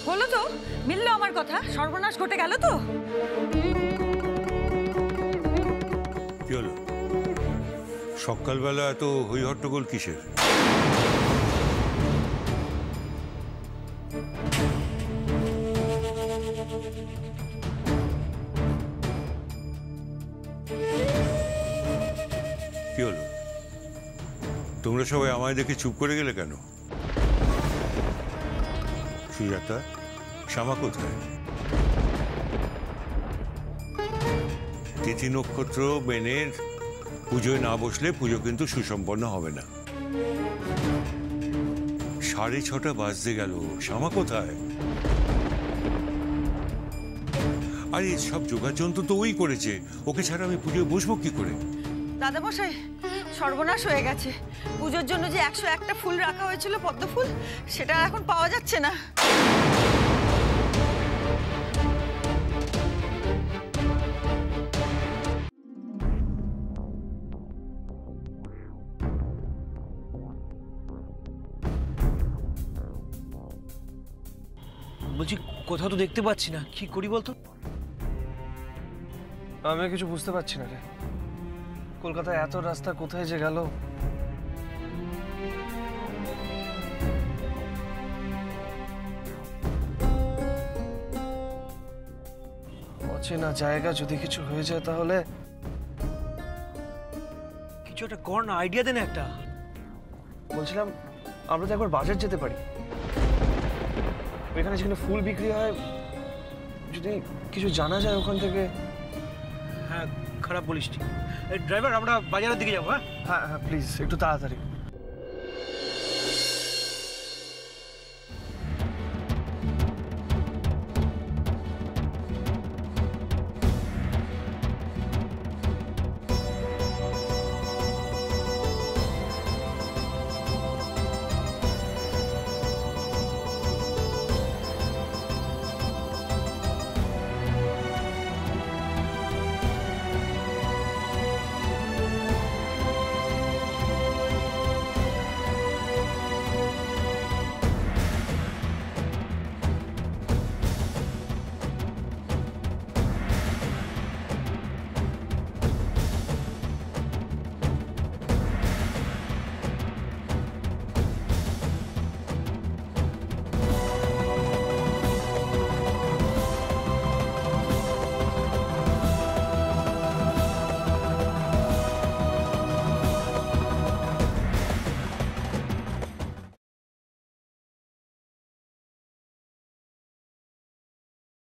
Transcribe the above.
হলো তো, মিললো আমার কথা, সর্বনাশ ঘটে গেল তো। কি হলো সকালবেলা এত হই হট্টগোল কিসের? কি হলো তোমরা সবাই আমায় দেখে চুপ করে গেলে কেন? সুজাতা, শ্যামা কোথায়? তিথি নক্ষত্র মেনে পুজোয় না বসলে পুজো কিন্তু সুসম্পন্ন হবে না। 6:30 বাজতে গেল, শ্যামা কোথায়? আরে সব যোগাযন্ত্র তো ওই করেছে, ওকে ছাড়া আমি পুজোয় বসবো কি করে? দাদামশাই, সর্বনাশ হয়ে গেছে। পুজোর জন্য যে 101টা ফুল রাখা হয়েছিল, পদ্ম ফুল, সেটা এখন পাওয়া যাচ্ছে না। বলছি কোথাও তো দেখতে পাচ্ছি না, কি করি বলতো? আমি কিছু বুঝতে পারছি না রে। কলকাতায় এত রাস্তা কোথায় যে গেল। অচেনা জায়গা, যদি কিছু হয়ে যায় তাহলে। কিছু একটা কর না, আইডিয়া দেন একটা। বলছিলাম আমরা তো একবার বাজার যেতে পারি। ওইখানে যেখানে ফুল বিক্রি হয়, যদি কিছু জানা যায় ওখান থেকে। হ্যাঁ, খারাপ বলিস। ড্রাইভার, আমরা বাজারের দিকে যাবো। হ্যাঁ হ্যাঁ হ্যাঁ, প্লিজ একটু তাড়াতাড়ি।